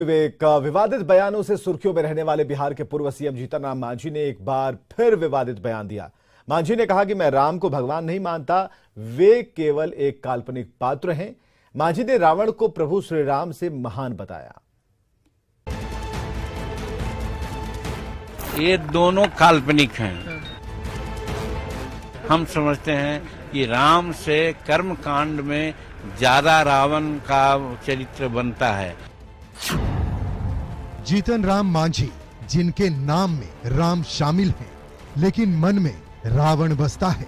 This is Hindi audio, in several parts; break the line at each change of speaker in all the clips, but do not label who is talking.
विवादित बयानों से सुर्खियों में रहने वाले बिहार के पूर्व सीएम जीतन राम मांझी ने एक बार फिर विवादित बयान दिया। मांझी ने कहा कि मैं राम को भगवान नहीं मानता, वे केवल एक काल्पनिक पात्र हैं। मांझी ने रावण को प्रभु श्री राम से महान बताया।
ये दोनों काल्पनिक हैं। हम समझते हैं कि राम से कर्मकांड में ज्यादा रावण का चरित्र बनता है।
जीतन राम मांझी, जिनके नाम में राम शामिल है, लेकिन मन में रावण बसता है।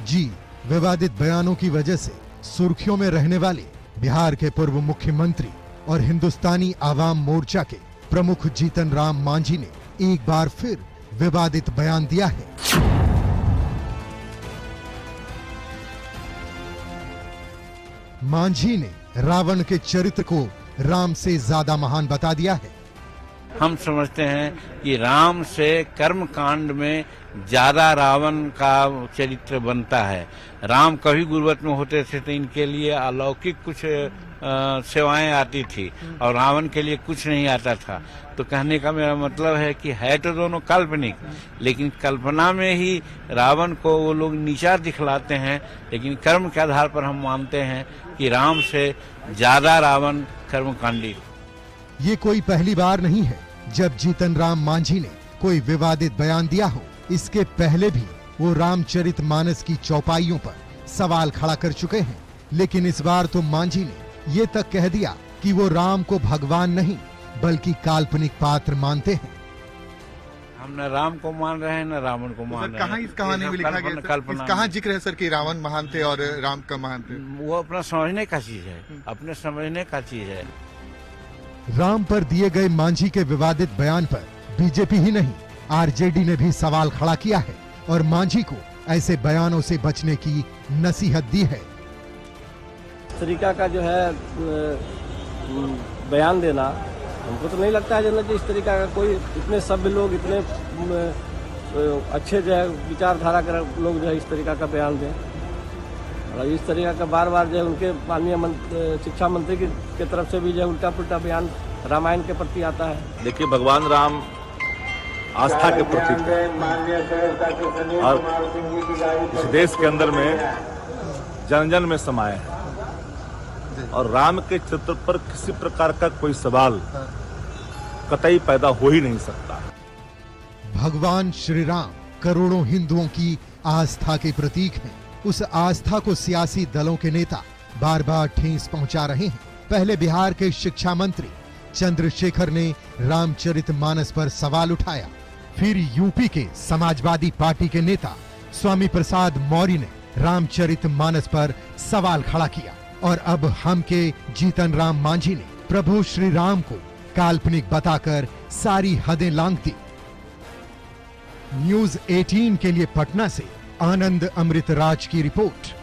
जी, विवादित बयानों की वजह से सुर्खियों में रहने वाले बिहार के पूर्व मुख्यमंत्री और हिंदुस्तानी आवाम मोर्चा के प्रमुख जीतन राम मांझी ने एक बार फिर विवादित बयान दिया है। मांझी ने रावण के चरित्र को राम से ज्यादा महान बता दिया है।
हम समझते हैं कि राम से कर्मकांड में ज्यादा रावण का चरित्र बनता है। राम कभी गुर्बत में होते थे तो इनके लिए अलौकिक कुछ सेवाएं आती थी और रावण के लिए कुछ नहीं आता था। तो कहने का मेरा मतलब है कि है तो दोनों काल्पनिक, लेकिन कल्पना में ही रावण को वो लोग नीचा दिखलाते हैं, लेकिन कर्म के आधार पर हम मानते हैं कि राम से ज्यादा रावण कर्मकांडी।
ये कोई पहली बार नहीं है जब जीतन राम मांझी ने कोई विवादित बयान दिया हो। इसके पहले भी वो रामचरितमानस की चौपाइयों पर सवाल खड़ा कर चुके हैं, लेकिन इस बार तो मांझी ने ये तक कह दिया कि वो राम को भगवान नहीं बल्कि काल्पनिक पात्र मानते हैं।
हम न राम को मान रहे हैं न रावण को मान रहे हैं।
कहाँ इस कहानी में लिखा गया, कहाँ जिक्र है सर कि रावण महान थे और राम का महान थे?
वो अपना समझने का चीज है, अपने समझने का चीज है।
राम पर दिए गए मांझी के विवादित बयान पर बीजेपी ही नहीं, आरजेडी ने भी सवाल खड़ा किया है और मांझी को ऐसे बयानों से बचने की नसीहत दी है।
इस तरीका का जो है बयान देना हमको तो नहीं लगता है जनरल जी, इस तरीका का कोई इतने सभ्य लोग, इतने अच्छे जो है विचारधारा के लोग जो है इस तरीका का बयान दें। और इस तरीका का बार बार जो है उनके माननीय शिक्षा मंत्री की तरफ से भी जो है उल्टा पुल्टा बयान रामायण के प्रति आता है।
देखिए, भगवान राम आस्था के प्रतीक हैं और इस देश के अंदर में जन जन में समाये हैं और राम के चरित्र पर किसी प्रकार का कोई सवाल कतई पैदा हो ही नहीं सकता।
भगवान श्री राम करोड़ों हिंदुओं की आस्था के प्रतीक हैं। उस आस्था को सियासी दलों के नेता बार बार ठेस पहुंचा रहे हैं। पहले बिहार के शिक्षा मंत्री चंद्रशेखर ने रामचरितमानस पर सवाल उठाया, फिर यूपी के समाजवादी पार्टी के नेता स्वामी प्रसाद मौर्य ने रामचरितमानस पर सवाल खड़ा किया और अब हम के जीतन राम मांझी ने प्रभु श्री राम को काल्पनिक बताकर सारी हदें लांघ दी। न्यूज़ 18 के लिए पटना से आनंद अमृतराज की रिपोर्ट।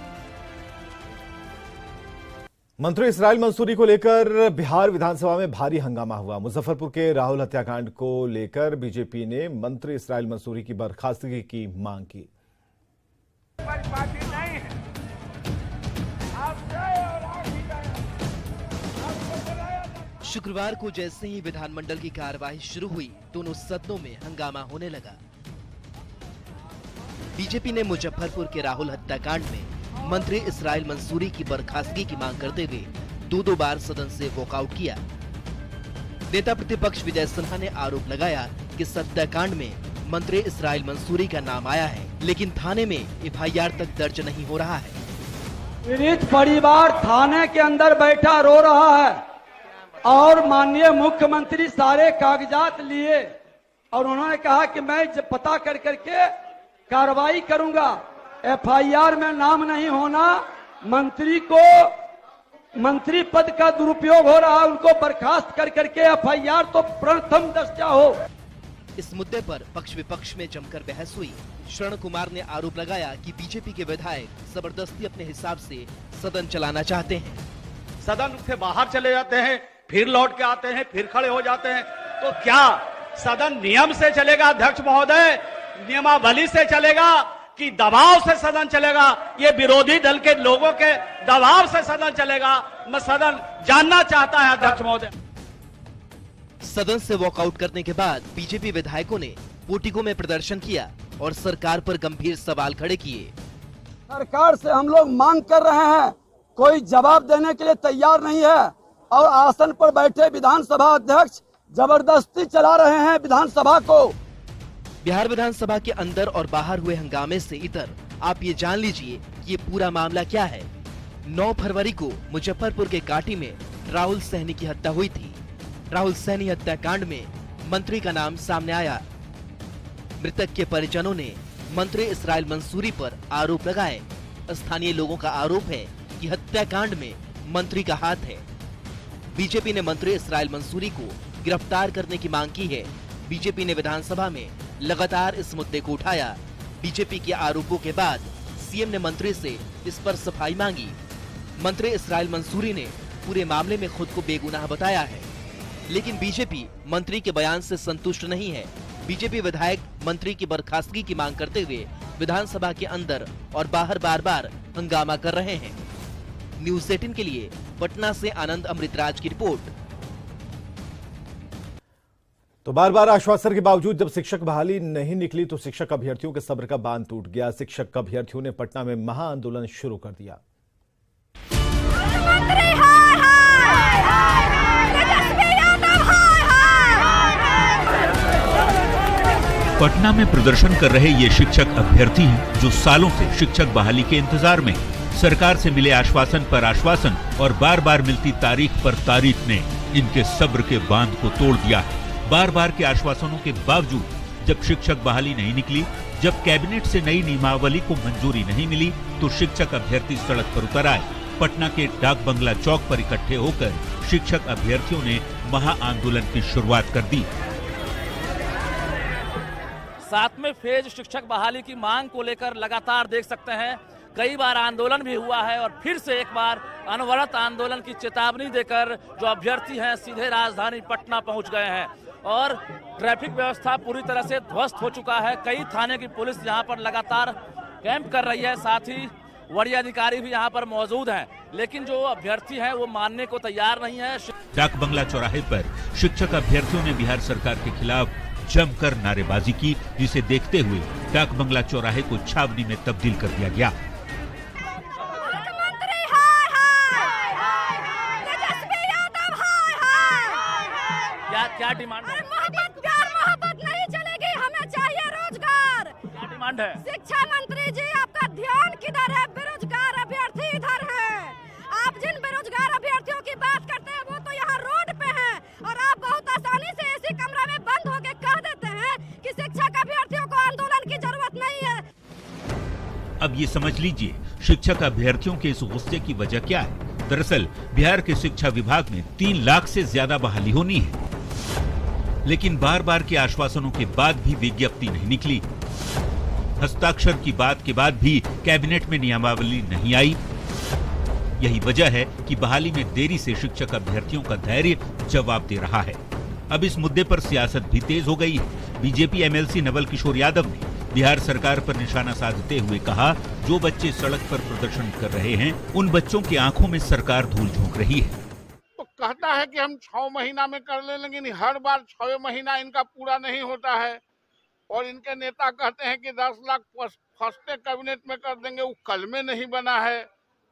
मंत्री इसराइल मंसूरी को लेकर बिहार विधानसभा में भारी हंगामा हुआ। मुजफ्फरपुर के राहुल हत्याकांड को लेकर बीजेपी ने मंत्री इसराइल मंसूरी की बर्खास्तगी की मांग की।
शुक्रवार को जैसे ही विधानमंडल की कार्यवाही शुरू हुई, दोनों सदनों में हंगामा होने लगा। बीजेपी ने मुजफ्फरपुर के राहुल हत्याकांड में मंत्री इसराइल मंसूरी की बर्खास्तगी की मांग करते हुए दो बार सदन से वॉकआउट किया। नेता प्रतिपक्ष विजय सिन्हा ने आरोप लगाया कि इस हत्याकांड में मंत्री इसराइल मंसूरी का नाम आया है, लेकिन थाने में एफआईआर तक दर्ज नहीं हो रहा है।
पीड़ित परिवार थाने के अंदर बैठा रो रहा है और माननीय मुख्यमंत्री सारे कागजात लिए और उन्होंने कहा कि मैं पता कर करके कार्रवाई करूंगा। एफआईआर में नाम नहीं होना, मंत्री को मंत्री पद का दुरुपयोग हो रहा है, उनको बर्खास्त कर करके एफआईआर तो प्रथम दर्जा हो।
इस मुद्दे पर पक्ष विपक्ष में जमकर बहस हुई। शरण कुमार ने आरोप लगाया कि बीजेपी के विधायक जबरदस्ती अपने हिसाब से सदन चलाना चाहते हैं।
सदन से बाहर चले जाते हैं, फिर लौट के आते हैं, फिर खड़े हो जाते हैं। तो क्या सदन नियम से चलेगा अध्यक्ष महोदय, नियमावली से चलेगा कि दबाव से सदन चलेगा, ये विरोधी दल के लोगों के दबाव से सदन चलेगा। मैं सदन जानना चाहता है अध्यक्ष महोदय।
सदन से वॉकआउट करने के बाद बीजेपी विधायकों ने पोर्टिको में प्रदर्शन किया और सरकार पर गंभीर सवाल खड़े किए।
सरकार से हम लोग मांग कर रहे हैं, कोई जवाब देने के लिए तैयार नहीं है और आसन पर बैठे विधानसभा अध्यक्ष जबरदस्ती चला रहे हैं विधानसभा को।
बिहार विधानसभा के अंदर और बाहर हुए हंगामे से इतर आप ये जान लीजिए ये पूरा मामला क्या है। 9 फरवरी को मुजफ्फरपुर के काटी में राहुल सहनी की हत्या हुई थी। राहुल सहनी हत्याकांड में मंत्री का नाम सामने आया। मृतक के परिजनों ने मंत्री इसराइल मंसूरी पर आरोप लगाए। स्थानीय लोगों का आरोप है कि हत्याकांड में मंत्री का हाथ है। बीजेपी ने मंत्री इसराइल मंसूरी को गिरफ्तार करने की मांग की है। बीजेपी ने विधानसभा में लगातार इस मुद्दे को उठाया। बीजेपी के आरोपों के बाद सीएम ने मंत्री से इस पर सफाई मांगी। मंत्री इसराइल मंसूरी ने पूरे मामले में खुद को बेगुनाह बताया है, लेकिन बीजेपी मंत्री के बयान से संतुष्ट नहीं है। बीजेपी विधायक मंत्री की बर्खास्तगी की मांग करते हुए विधानसभा के अंदर और बाहर बार बार हंगामा कर रहे हैं। न्यूज़ 18 के लिए पटना से आनंद अमृतराज की रिपोर्ट।
तो बार बार आश्वासन के बावजूद जब शिक्षक बहाली नहीं निकली तो शिक्षक अभ्यर्थियों के सब्र का बांध टूट गया। शिक्षक अभ्यर्थियों ने पटना में महाआंदोलन शुरू कर दिया।
पटना में प्रदर्शन कर रहे ये शिक्षक अभ्यर्थी हैं जो सालों से शिक्षक बहाली के इंतजार में। सरकार से मिले आश्वासन पर आश्वासन और बार बार मिलती तारीख पर तारीख ने इनके सब्र के बांध को तोड़ दिया है। बार बार के आश्वासनों के बावजूद जब शिक्षक बहाली नहीं निकली, जब कैबिनेट से नई नियमावली को मंजूरी नहीं मिली, तो शिक्षक अभ्यर्थी सड़क पर उतर आए। पटना के डाक बंगला चौक पर इकट्ठे होकर शिक्षक अभ्यर्थियों ने महाआंदोलन की शुरुआत कर दी।
7वें फेज शिक्षक बहाली की मांग को लेकर लगातार देख सकते हैं कई बार आंदोलन भी हुआ है और फिर से एक बार अनवरत आंदोलन की चेतावनी देकर जो अभ्यर्थी हैं सीधे राजधानी पटना पहुंच गए हैं और ट्रैफिक व्यवस्था पूरी तरह से ध्वस्त हो चुका है। कई थाने की पुलिस यहां पर लगातार कैंप कर रही है, साथ ही वरीय अधिकारी भी यहां पर मौजूद हैं, लेकिन जो अभ्यर्थी हैं वो मानने को तैयार नहीं है।
डाक बंगला चौराहे पर शिक्षक अभ्यर्थियों ने बिहार सरकार के खिलाफ जमकर नारेबाजी की, जिसे देखते हुए डाक बंगला चौराहे को छावनी में तब्दील कर दिया गया।
क्या डिमांड है?
मोहब्बत नहीं चलेगी, हमें चाहिए रोजगार।
क्या डिमांड है?
शिक्षा मंत्री जी आपका ध्यान किधर है? बेरोजगार अभ्यर्थी इधर है। आप जिन बेरोजगार अभ्यर्थियों की बात करते हैं वो तो यहाँ रोड पे हैं और आप बहुत आसानी से ऐसी कमरा में बंद होके कह देते हैं कि शिक्षक अभ्यर्थियों को आंदोलन की जरूरत नहीं है।
अब ये समझ लीजिए शिक्षक अभ्यर्थियों के इस गुस्से की वजह क्या है। दरअसल बिहार के शिक्षा विभाग में 3 लाख से ज्यादा बहाली होनी है, लेकिन बार बार के आश्वासनों के बाद भी विज्ञप्ति नहीं निकली। हस्ताक्षर की बात के बाद भी कैबिनेट में नियमावली नहीं आई। यही वजह है कि बहाली में देरी से शिक्षक अभ्यर्थियों का धैर्य जवाब दे रहा है। अब इस मुद्दे पर सियासत भी तेज हो गई है। बीजेपी एमएलसी नवल किशोर यादव ने बिहार सरकार पर निशाना साधते हुए कहा, जो बच्चे सड़क पर प्रदर्शन कर रहे हैं उन बच्चों की आंखों में सरकार धूल झोंक रही है।
कहता है कि हम 6 महीना में कर ले, लेकिन हर बार 6 महीना इनका पूरा नहीं होता है और इनके नेता कहते हैं कि 10 लाख फर्स्ट कैबिनेट में कर देंगे। वो कल में नहीं बना है,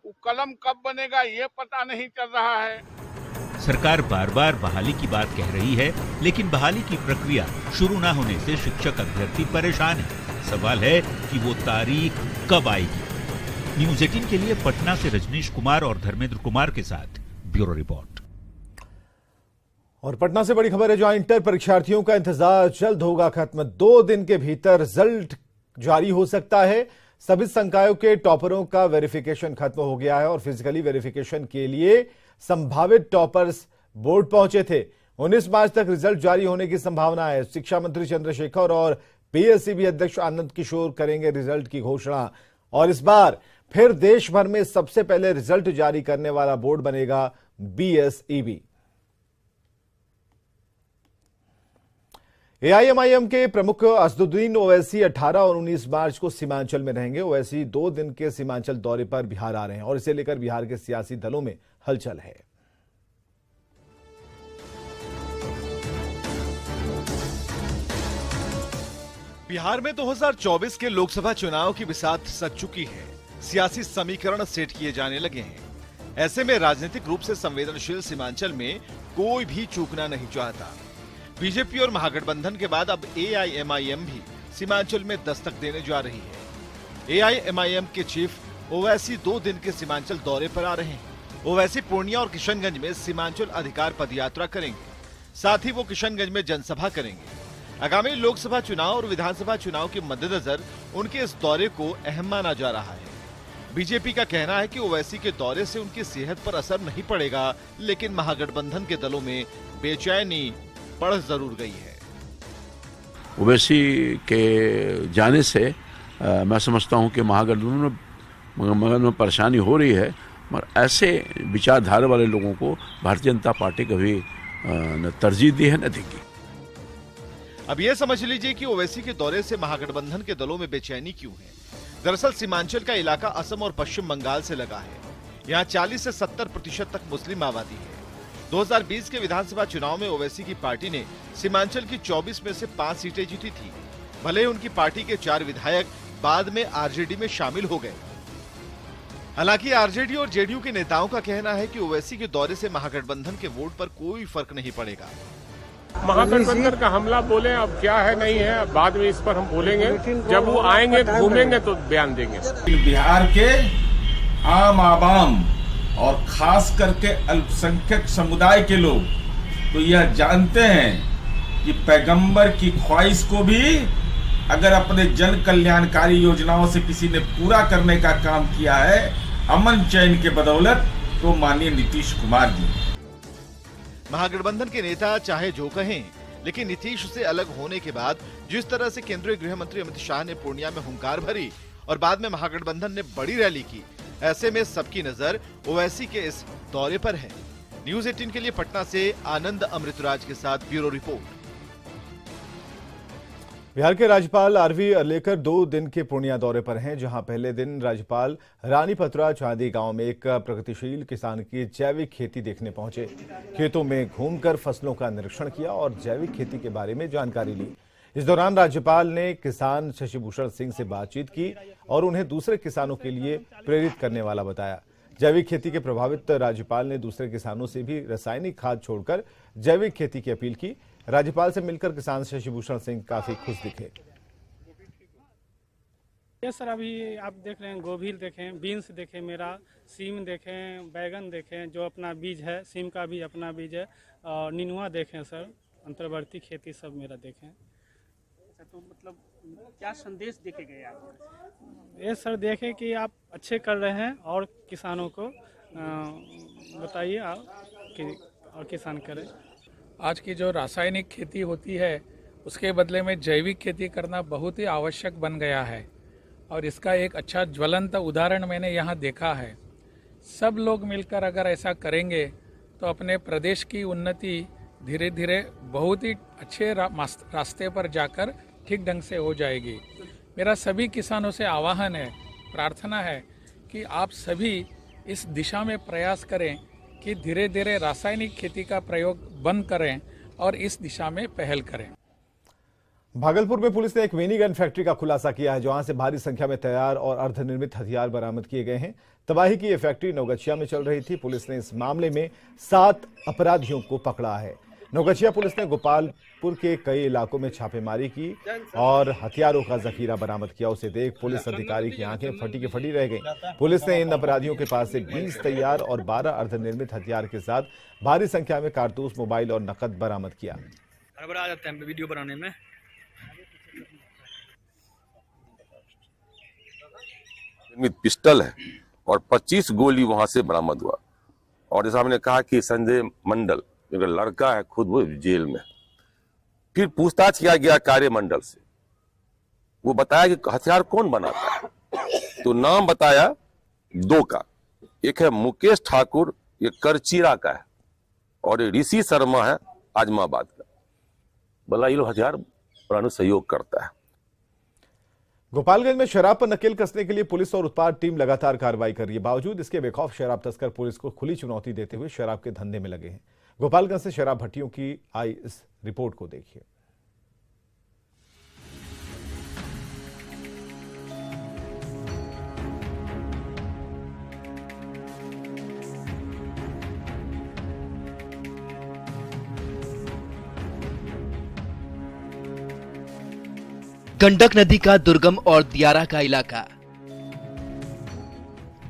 वो कलम कब बनेगा ये पता नहीं चल रहा है।
सरकार बार बार बहाली की बात कह रही है, लेकिन बहाली की प्रक्रिया शुरू न होने से शिक्षक अभ्यर्थी परेशान है। सवाल है कि वो तारीख कब आएगी। न्यूज़ 18 के लिए पटना से रजनीश कुमार और धर्मेंद्र कुमार के साथ ब्यूरो रिपोर्ट।
और पटना से बड़ी खबर है, जहां इंटर परीक्षार्थियों का इंतजार जल्द होगा खत्म। 2 दिन के भीतर रिजल्ट जारी हो सकता है। सभी संकायों के टॉपरों का वेरिफिकेशन खत्म हो गया है और फिजिकली वेरिफिकेशन के लिए संभावित टॉपर्स बोर्ड पहुंचे थे। 19 मार्च तक रिजल्ट जारी होने की संभावना है। शिक्षा मंत्री चंद्रशेखर और पीएससीबी अध्यक्ष आनंद किशोर करेंगे रिजल्ट की घोषणा और इस बार फिर देश भर में सबसे पहले रिजल्ट जारी करने वाला बोर्ड बनेगा बीएसईबी। एआईएमआईएम के प्रमुख असदुद्दीन ओवैसी 18 और 19 मार्च को सीमांचल में रहेंगे। ओवैसी 2 दिन के सीमांचल दौरे पर बिहार आ रहे हैं और इसे लेकर बिहार के सियासी दलों में हलचल है।
बिहार में 2024 के लोकसभा चुनाव की बिसात सज चुकी है। सियासी समीकरण सेट किए जाने लगे हैं। ऐसे में राजनीतिक रूप से संवेदनशील सीमांचल में कोई भी चूकना नहीं चाहता। बीजेपी और महागठबंधन के बाद अब एआईएमआईएम भी सीमांचल में दस्तक देने जा रही है। एआईएमआईएम के चीफ ओवैसी 2 दिन के सीमांचल दौरे पर आ रहे हैं। ओवैसी पूर्णिया और किशनगंज में सीमांचल अधिकार पदयात्रा करेंगे। साथ ही वो किशनगंज में जनसभा करेंगे। आगामी लोकसभा चुनाव और विधानसभा चुनाव के मद्देनजर उनके इस दौरे को अहम माना जा रहा है। बीजेपी का कहना है कि ओवैसी के दौरे से उनकी सेहत पर असर नहीं पड़ेगा, लेकिन महागठबंधन के दलों में बेचैनी बढ़ जरूर गई है।
ओवैसी के जाने से मैं समझता हूं कि महागठबंधन में परेशानी हो रही है, मगर ऐसे विचारधारा वाले लोगों को भारतीय जनता पार्टी कभी न तरजीह दी है न देगी।
अब ये समझ लीजिए कि ओवैसी के दौरे से महागठबंधन के दलों में बेचैनी क्यों है। दरअसल सीमांचल का इलाका असम और पश्चिम बंगाल से लगा है। यहाँ 40 से 70% तक मुस्लिम आबादी है। 2020 के विधानसभा चुनाव में ओवैसी की पार्टी ने सीमांचल की 24 में से 5 सीटें जीती थी। भले ही उनकी पार्टी के 4 विधायक बाद में आरजेडी में शामिल हो गए। हालांकि आरजेडी और जेडीयू के नेताओं का कहना है कि ओवैसी के दौरे से महागठबंधन के वोट पर कोई फर्क नहीं पड़ेगा।
महागठबंधन का हमला बोले, अब क्या है नहीं है बाद में इस पर हम बोलेंगे। जब वो आएंगे घूमेंगे तो बयान देंगे।
बिहार के आम आवाम और खास करके अल्पसंख्यक समुदाय के लोग तो यह जानते हैं कि पैगंबर की ख्वाहिश को भी अगर अपने जन कल्याणकारी योजनाओं से किसी ने पूरा करने का काम किया है अमन चैन के बदौलत, तो माननीय नीतीश कुमार जी।
महागठबंधन के नेता चाहे जो कहें, लेकिन नीतीश से अलग होने के बाद जिस तरह से केंद्रीय गृह मंत्री अमित शाह ने पूर्णिया में हुंकार भरी और बाद में महागठबंधन ने बड़ी रैली की, ऐसे में सबकी नजर ओवैसी के इस दौरे पर है। न्यूज़ 18 के लिए पटना से आनंद अमृतराज के साथ ब्यूरो रिपोर्ट।
बिहार के राज्यपाल आरवी अर्लेकर 2 दिन के पूर्णिया दौरे पर हैं, जहां पहले दिन राज्यपाल रानीपत्रा चांदी गांव में एक प्रगतिशील किसान की जैविक खेती देखने पहुंचे। खेतों में घूमकर फसलों का निरीक्षण किया और जैविक खेती के बारे में जानकारी ली। इस दौरान राज्यपाल ने किसान शशिभूषण सिंह से बातचीत की और उन्हें दूसरे किसानों के लिए प्रेरित करने वाला बताया। जैविक खेती के प्रभावित राज्यपाल ने दूसरे किसानों से भी रासायनिक खाद छोड़कर जैविक खेती की अपील की। राज्यपाल से मिलकर किसान शशिभूषण सिंह काफी खुश दिखे।
ये सर अभी आप देख रहे हैं, गोभी देखें, बीन्स देखें, मेरा सीम देखें, बैगन देखें, जो अपना बीज है, सीम का भी अपना बीज है, और निनुआ देखें सर, अंतर्वर्ती खेती सब मेरा देखें।
तो मतलब क्या संदेश देके गए आप?
ये सर देखें कि आप अच्छे कर रहे हैं और किसानों को बताइए आप कि और किसान करें।
आज की जो रासायनिक खेती होती है उसके बदले में जैविक खेती करना बहुत ही आवश्यक बन गया है और इसका एक अच्छा ज्वलंत उदाहरण मैंने यहाँ देखा है। सब लोग मिलकर अगर ऐसा करेंगे तो अपने प्रदेश की उन्नति धीरे धीरे बहुत ही अच्छे रास्ते पर जाकर ठीक ढंग से हो जाएगी। मेरा सभी किसानों से आह्वान है, प्रार्थना है कि आप सभी इस दिशा में प्रयास करें कि धीरे धीरे रासायनिक खेती का प्रयोग बंद करें और इस दिशा में पहल करें।
भागलपुर में पुलिस ने एक मिनी गन फैक्ट्री का खुलासा किया है, जहां से भारी संख्या में तैयार और अर्धनिर्मित हथियार बरामद किए गए हैं। तबाही की यह फैक्ट्री नवगछिया में चल रही थी। पुलिस ने इस मामले में 7 अपराधियों को पकड़ा है। नवगछिया पुलिस ने गोपालपुर के कई इलाकों में छापेमारी की और हथियारों का जखीरा बरामद किया। उसे देख पुलिस अधिकारी की आंखें फटी की फटी रह गईं। पुलिस ने इन अपराधियों के पास से 20 तैयार और 12 अर्धनिर्मित हथियार के साथ भारी संख्या में कारतूस, मोबाइल और नकद बरामद किया।
गड़बड़ा जाते हैं वीडियो बनाने में।
पिस्टल है और 25 गोली वहां से बरामद हुआ। और जैसा हमने कहा कि संजय मंडल जो लड़का है खुद वो जेल में। फिर पूछताछ किया गया कार्यमंडल से, वो बताया कि हथियार कौन बनाता है, तो नाम बताया 2 का। एक है मुकेश ठाकुर, ये करचीरा का है, और ऋषि शर्मा है आजमाबाद का। बोला ये लोग हथियार परमाणु सहयोग करता है।
गोपालगंज में शराब पर नकेल कसने के लिए पुलिस और उत्पाद टीम लगातार कार्रवाई कर रही है। बावजूद इसके बेखौफ शराब तस्कर पुलिस को खुली चुनौती देते हुए शराब के धंधे में लगे हैं। गोपालगंज से शराब भट्टियों की आई इस रिपोर्ट को देखिए।
गंडक नदी का दुर्गम और दियारा का इलाका,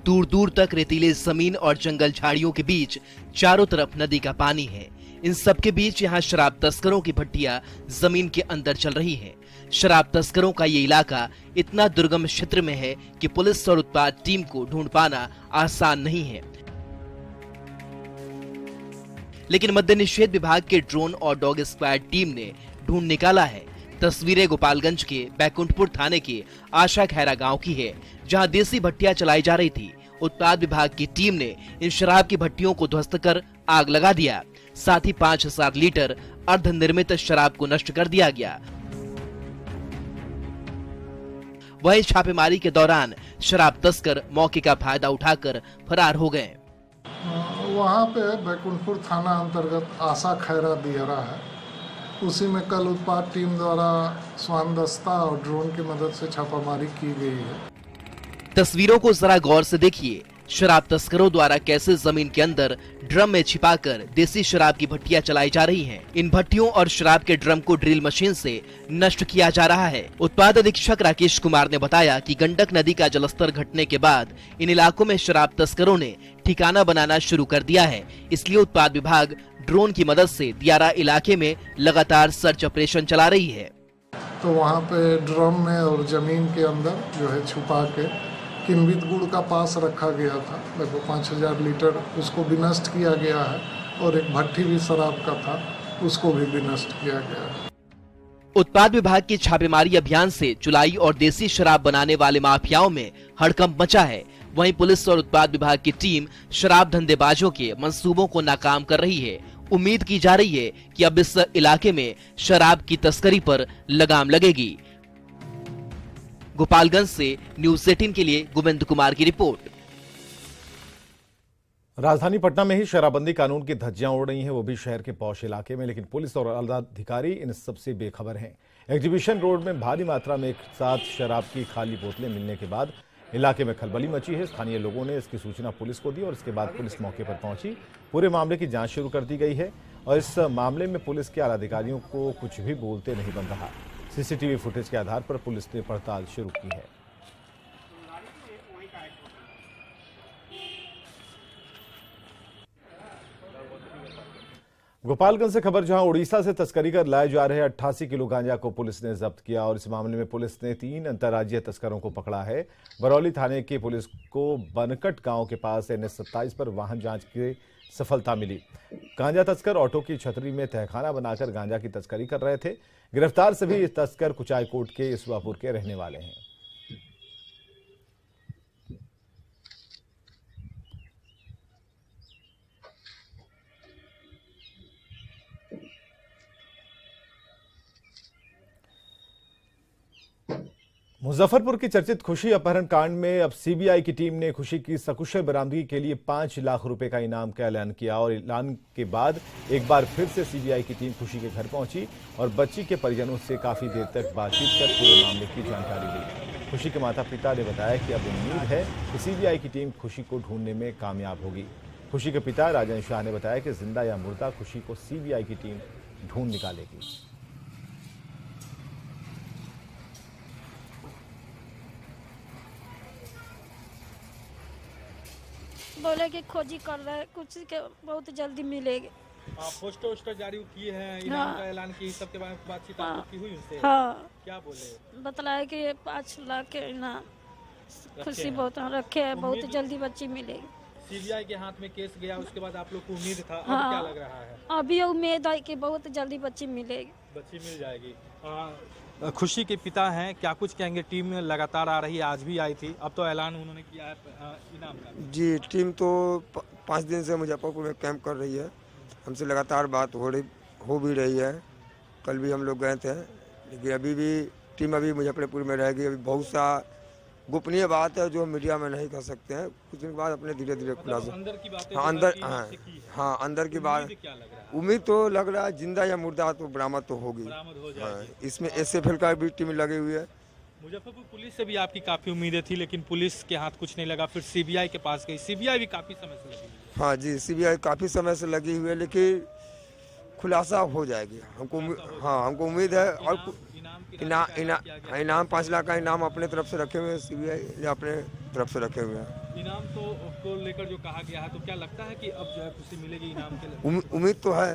दूर दूर तक रेतीले जमीन और जंगल झाड़ियों के बीच चारों तरफ नदी का पानी है। इन सब के बीच यहाँ शराब तस्करों की भट्टियां जमीन के अंदर चल रही हैं। शराब तस्करों का ये इलाका इतना दुर्गम क्षेत्र में है कि पुलिस और उत्पाद टीम को ढूंढ पाना आसान नहीं है। लेकिन मद्य निषेध विभाग के ड्रोन और डॉग स्क्वाड टीम ने ढूंढ निकाला है। तस्वीरें गोपालगंज के बैकुंठपुर थाने के आशा खैरा गांव की है, जहां देसी भट्टियां चलाई जा रही थी। उत्पाद विभाग की टीम ने इन शराब की भट्टियों को ध्वस्त कर आग लगा दिया। साथ ही 5000 लीटर अर्धनिर्मित शराब को नष्ट कर दिया गया। वहीं छापेमारी के दौरान शराब तस्कर मौके का फायदा उठाकर फरार हो गए।
वहाँ पे बैकुंठपुर थाना अंतर्गत आशा खैरा दियरा है, उसी में कल उत्पाद टीम द्वारा स्वान दस्ता और ड्रोन की मदद से छापामारी की गई है।
तस्वीरों को जरा गौर से देखिए। शराब तस्करों द्वारा कैसे जमीन के अंदर ड्रम में छिपाकर देसी शराब की भट्टियां चलाई जा रही हैं। इन भट्टियों और शराब के ड्रम को ड्रिल मशीन से नष्ट किया जा रहा है। उत्पाद अधीक्षक राकेश कुमार ने बताया कि गंडक नदी का जलस्तर घटने के बाद इन इलाकों में शराब तस्करों ने ठिकाना बनाना शुरू कर दिया है। इसलिए उत्पाद विभाग ड्रोन की मदद से दियारा इलाके में लगातार सर्च ऑपरेशन चला रही है।
तो वहाँ पे ड्रम में और जमीन के अंदर जो है छुपा के किनवित गुड़ का पास रखा गया था, लगभग 5000 लीटर, उसको भी नष्ट किया गया है। और एक भट्टी भी शराब का था, उसको भी नष्ट किया गया है।
उत्पाद विभाग की छापेमारी अभियान से चुलाई और देसी शराब बनाने वाले माफियाओं में हड़कंप मचा है। वहीं पुलिस और उत्पाद विभाग की टीम शराब धंधेबाजों के मंसूबों को नाकाम कर रही है। उम्मीद की जा रही है कि अब इस इलाके में शराब की तस्करी पर लगाम लगेगी। गोपालगंज से न्यूज़ 18 के लिए गोविंद कुमार की रिपोर्ट।
राजधानी पटना में ही शराबबंदी कानून की धज्जियां उड़ रही हैं, वो भी शहर के पौष इलाके में। लेकिन पुलिस और आला अधिकारी इन सबसे बेखबर हैं। एग्जीबिशन रोड में भारी मात्रा में एक साथ शराब की खाली बोतलें मिलने के बाद इलाके में खलबली मची है। स्थानीय लोगों ने इसकी सूचना पुलिस को दी और इसके बाद पुलिस मौके पर पहुंची। पूरे मामले की जांच शुरू कर दी गई है और इस मामले में पुलिस के आला अधिकारियों को कुछ भी बोलते नहीं बन रहा। सीसीटीवी फुटेज के आधार पर पुलिस ने पड़ताल शुरू की है। गोपालगंज से खबर, जहां उड़ीसा से तस्करी कर लाए जा रहे 88 किलो गांजा को पुलिस ने जब्त किया और इस मामले में पुलिस ने 3 अंतर्राज्यीय तस्करों को पकड़ा है। बरौली थाने की पुलिस को बनकट गांव के पास NH 27 पर वाहन जांच की सफलता मिली। गांजा तस्कर ऑटो की छतरी में तहखाना बनाकर गांजा की तस्करी कर रहे थे। गिरफ्तार सभी तस्कर कुचायकोट के इसवापुर के रहने वाले हैं। मुजफ्फरपुर की चर्चित खुशी अपहरण कांड में अब सीबीआई की टीम ने खुशी की सकुशल बरामदगी के लिए 5 लाख रुपए का इनाम का ऐलान किया और ऐलान के बाद एक बार फिर से सीबीआई की टीम खुशी के घर पहुंची और बच्ची के परिजनों से काफी देर तक बातचीत कर पूरे मामले की जानकारी ली। खुशी के माता पिता ने बताया कि अब उम्मीद है कि सीबीआई की टीम खुशी को ढूंढने में कामयाब होगी। खुशी के पिता राजन शाह ने बताया कि जिंदा या मुर्दा खुशी को सीबीआई की टीम ढूंढ निकालेगी।
बोले कि खोजी कर रहे हैं, कुछ के बहुत जल्दी मिलेगी।
पोस्टर जारी किए हैं, इनाम का ऐलान की, सबके बारे में बातचीत की हुई उनसे?
हाँ,
क्या बोले?
बतलाया कि 5 लाख के इनाम खुशी बहुत रखे हैं, बहुत जल्दी बच्ची मिलेगी।
सीबीआई के हाथ में केस गया, उसके बाद आप लोग को उम्मीद था,
हाँ,
अब क्या लग रहा है?
अभी उम्मीद है कि बहुत जल्दी बच्ची मिलेगी।
बच्ची मिल जाएगी। खुशी के पिता हैं, क्या कुछ कहेंगे? टीम लगातार आ रही है, आज भी आई थी, अब तो ऐलान उन्होंने किया है इनाम का।
जी, टीम तो 5 दिन से मुजफ्फरपुर में कैंप कर रही है। हमसे लगातार बात हो भी रही है। कल भी हम लोग गए थे, लेकिन अभी भी टीम अभी मुजफ्फरपुर में रहेगी। अभी बहुत सा गोपनीय बात है जो मीडिया में नहीं कह सकते हैं। कुछ दिन बाद अपने धीरे धीरे खुलासा।
अंदर की बातें
हाँ अंदर, हाँ अंदर की बात। उम्मीद तो लग रहा है जिंदा या मुर्दा तो बरामद तो होगी। हाँ, इसमें SFL का भी टीम लगी हुई है।
मुजफ्फरपुर पुलिस से भी आपकी काफी उम्मीदें थी, लेकिन पुलिस के हाथ कुछ नहीं लगा, फिर CBI के पास गई। CBI भी काफी समय से लगी।
हाँ जी, CBI काफी समय से लगी हुई है, लेकिन खुलासा हो जाएगी हमको। हाँ हमको उम्मीद है। और इनाम 5 लाख का इनाम अपने तरफ से रखे हुए हैं, CBI अपने तरफ से रखे हुए हैं।
इनाम तो को लेकर जो कहा गया है, तो क्या लगता है कि अब जो है खुशी मिलेगी इनाम के लिए?
उम्मीद तो है।